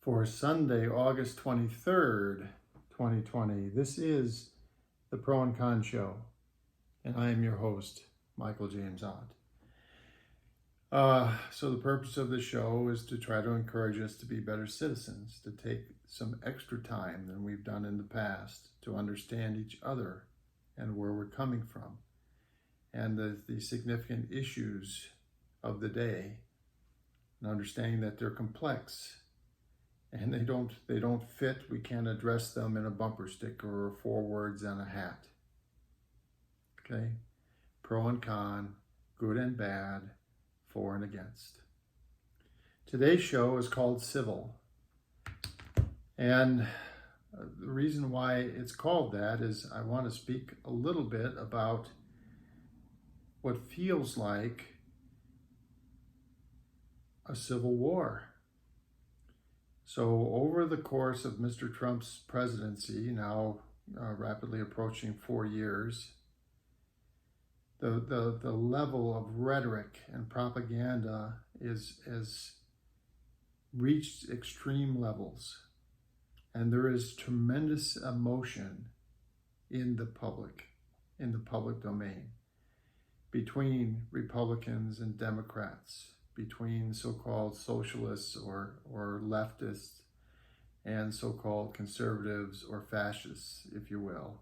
for Sunday, August 23rd, 2020. This is the Pro and Con Show, and I am your host, Michael James Ott. So the purpose of the show is to try to encourage us to be better citizens, to take some extra time than we've done in the past to understand each other and where we're coming from, and the significant issues of the day, and understanding that they're complex and they don't fit. We can't address them in a bumper sticker or 4 words on a hat. Okay? Pro and con, good and bad, for and against. Today's show is called Civil. And the reason why it's called that is I want to speak a little bit about what feels like a civil war. So over the course of Mr. Trump's presidency, now rapidly approaching 4 years, the level of rhetoric and propaganda has reached extreme levels. And there is tremendous emotion in the public domain, between Republicans and Democrats, between so-called socialists or leftists and so-called conservatives or fascists, if you will.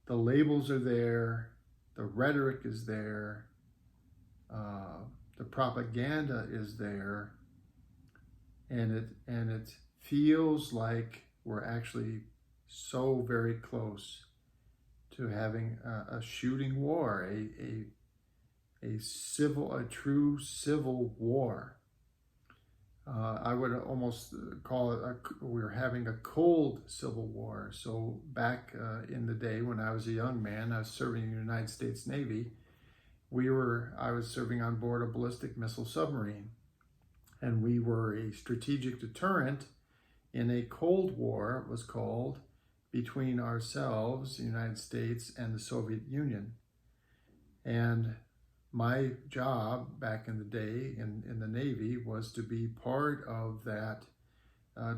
The labels are there, the rhetoric is there, the propaganda is there, and it feels like we're actually so very close to having a shooting war, a true civil war. I would almost call it we're having a cold civil war. So back in the day when I was a young man, I was serving in the United States Navy. I was serving on board a ballistic missile submarine, and we were a strategic deterrent in a Cold War, it was called, between ourselves, the United States, and the Soviet Union. And my job back in the day in the Navy was to be part of that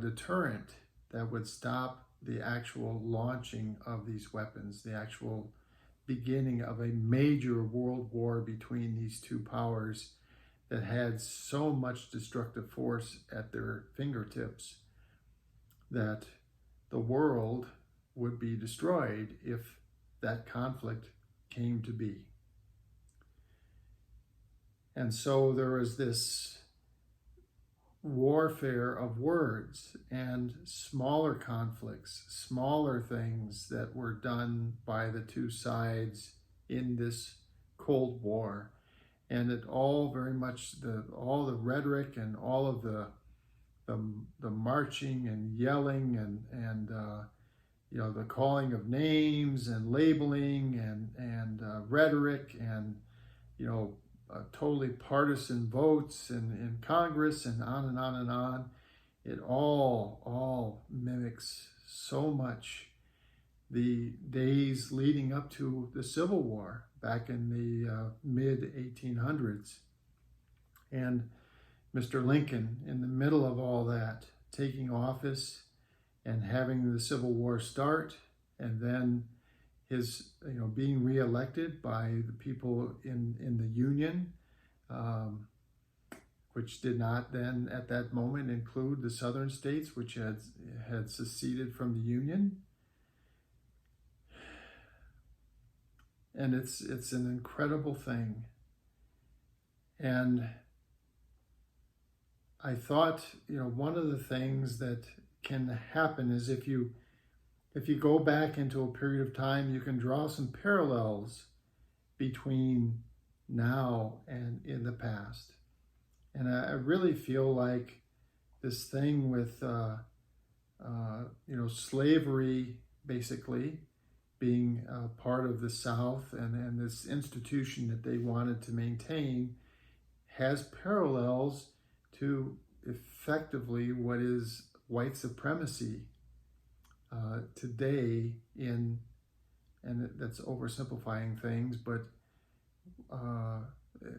deterrent that would stop the actual launching of these weapons, the actual beginning of a major world war between these two powers that had so much destructive force at their fingertips that the world would be destroyed if that conflict came to be. And so there was this warfare of words and smaller conflicts, smaller things that were done by the two sides in this Cold War. And it all very much, all the rhetoric and all of the marching and yelling and the calling of names and labeling and rhetoric and, totally partisan votes in Congress and on and on and on. It all mimics so much the days leading up to the Civil War back in the mid-1800s. And Mr. Lincoln, in the middle of all that, taking office and having the Civil War start, and then his being reelected by the people in the Union, which did not then at that moment include the southern states, which had seceded from the Union. And it's an incredible thing. And I thought, one of the things that can happen is if you go back into a period of time, you can draw some parallels between now and in the past. And I really feel like this thing with, slavery basically being part of the South and this institution that they wanted to maintain has parallels to effectively what is white supremacy today and that's oversimplifying things, but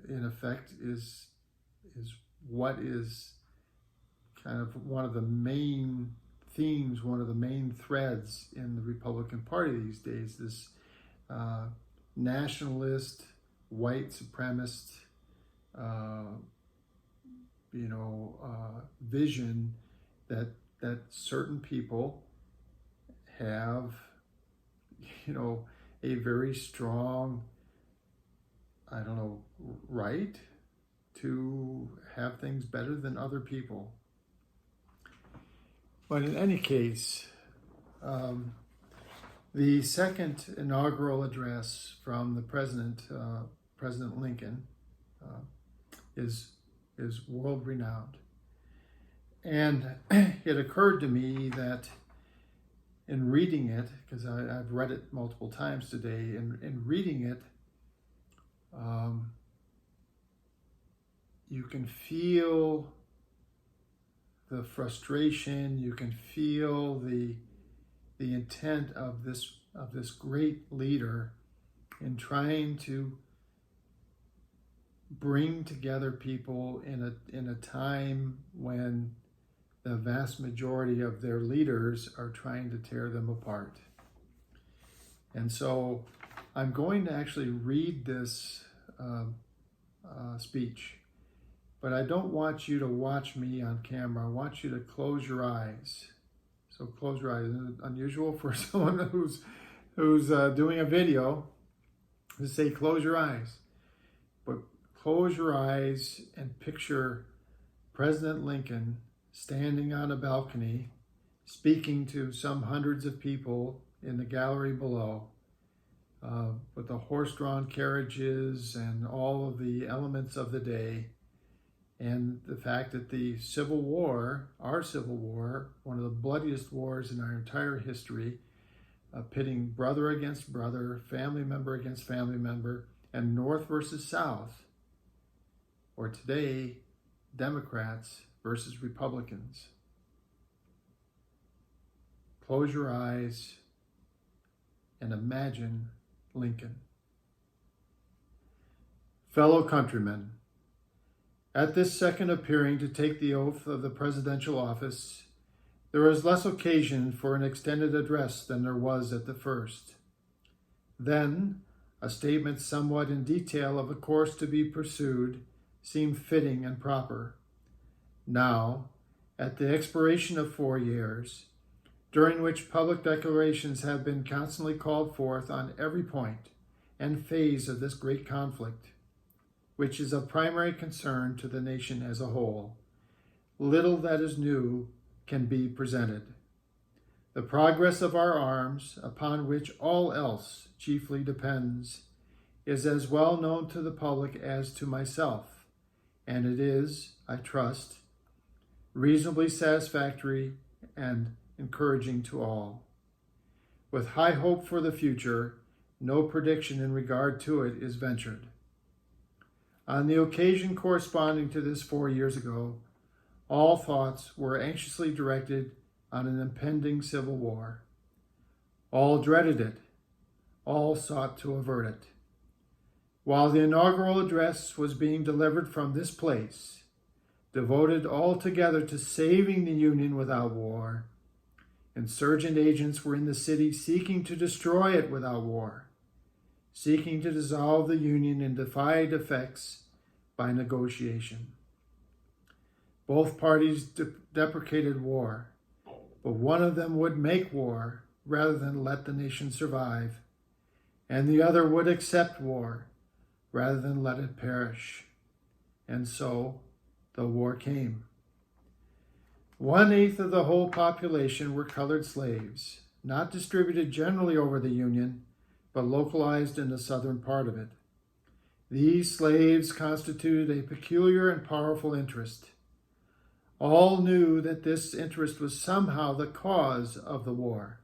in effect is what is kind of one of the main themes, one of the main threads in the Republican Party these days, this nationalist, white supremacist, vision that certain people have, a very strong, right to have things better than other people. But in any case, the second inaugural address from the president, President Lincoln, is world renowned. And it occurred to me that in reading it, because I've read it multiple times today, in reading it, you can feel the frustration, you can feel the intent of this great leader in trying to bring together people in a time when the vast majority of their leaders are trying to tear them apart. And so I'm going to actually read this speech, but I don't want you to watch me on camera. I want you to close your eyes. So close your eyes. It's unusual for someone who's doing a video to say close your eyes. But close your eyes and picture President Lincoln standing on a balcony, speaking to some hundreds of people in the gallery below, with the horse-drawn carriages and all of the elements of the day, and the fact that the Civil War, our Civil War, one of the bloodiest wars in our entire history, pitting brother against brother, family member against family member, and North versus South, or today, Democrats versus Republicans. Close your eyes and imagine Lincoln. Fellow countrymen, at this second appearing to take the oath of the presidential office, there is less occasion for an extended address than there was at the first. Then, a statement somewhat in detail of a course to be pursued seemed fitting and proper. Now, at the expiration of 4 years, during which public declarations have been constantly called forth on every point and phase of this great conflict, which is of primary concern to the nation as a whole, little that is new can be presented. The progress of our arms, upon which all else chiefly depends, is as well known to the public as to myself, and it is, I trust, reasonably satisfactory and encouraging to all. With high hope for the future, no prediction in regard to it is ventured. On the occasion corresponding to this 4 years ago, all thoughts were anxiously directed on an impending civil war. All dreaded it. All sought to avert it. While the inaugural address was being delivered from this place, devoted altogether to saving the Union without war, insurgent agents were in the city seeking to destroy it without war, seeking to dissolve the Union and defy defects by negotiation. Both parties deprecated war, but one of them would make war rather than let the nation survive, and the other would accept war rather than let it perish. And so the war came. 1/8 of the whole population were colored slaves, not distributed generally over the Union, but localized in the southern part of it. These slaves constituted a peculiar and powerful interest. All knew that this interest was somehow the cause of the war.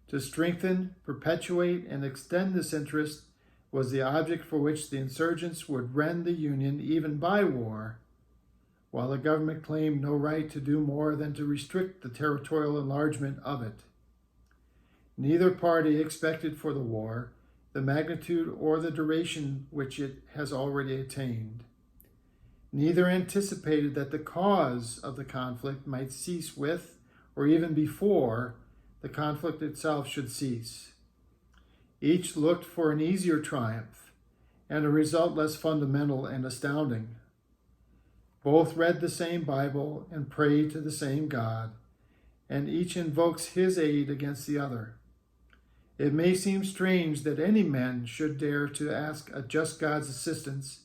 To strengthen, perpetuate, and extend this interest was the object for which the insurgents would rend the Union even by war, while the government claimed no right to do more than to restrict the territorial enlargement of it. Neither party expected for the war the magnitude or the duration which it has already attained. neither anticipated that the cause of the conflict might cease with, or even before, the conflict itself should cease. Each looked for an easier triumph and a result less fundamental and astounding. Both read the same Bible and prayed to the same God, and each invokes his aid against the other. It may seem strange that any men should dare to ask a just God's assistance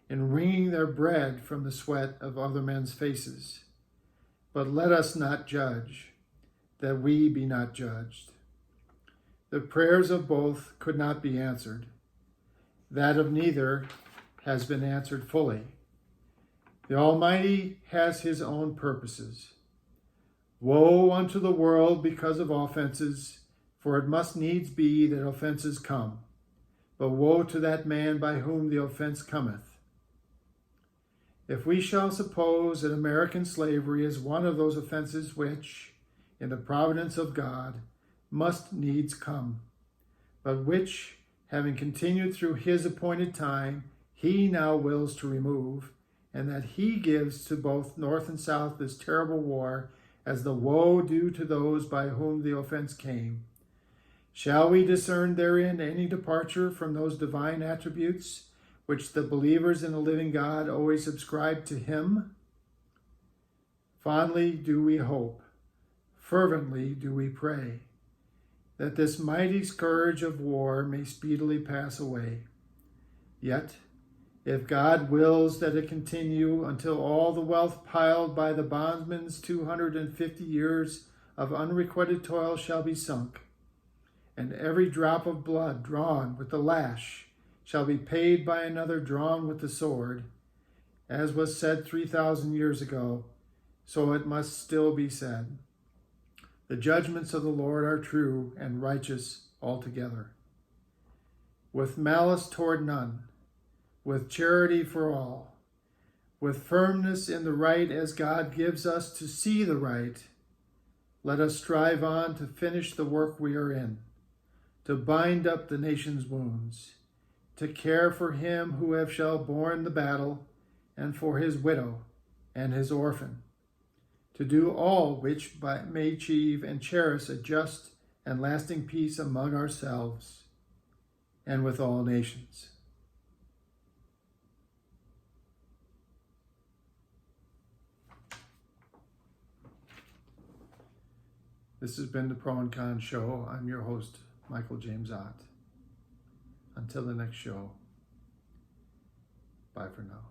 in wringing their bread from the sweat of other men's faces. But let us not judge, that we be not judged. The prayers of both could not be answered. That of neither has been answered fully. The Almighty has his own purposes. Woe unto the world because of offenses, for it must needs be that offenses come. But woe to that man by whom the offense cometh. If we shall suppose that American slavery is one of those offenses which, in the providence of God, must needs come, but which, having continued through his appointed time, he now wills to remove, and that he gives to both North and South this terrible war as the woe due to those by whom the offense came, shall we discern therein any departure from those divine attributes which the believers in the living God always ascribe to him? Fondly do we hope, fervently do we pray, that this mighty scourge of war may speedily pass away. Yet, if God wills that it continue until all the wealth piled by the bondman's 250 years of unrequited toil shall be sunk, and every drop of blood drawn with the lash shall be paid by another drawn with the sword, as was said 3,000 years ago, so it must still be said. The judgments of the Lord are true and righteous altogether. With malice toward none, with charity for all, with firmness in the right as God gives us to see the right, let us strive on to finish the work we are in, to bind up the nation's wounds, to care for him who shall borne the battle, and for his widow and his orphan, to do all which may achieve and cherish a just and lasting peace among ourselves and with all nations. This has been the Pro and Con Show. I'm your host, Michael James Ott. Until the next show, bye for now.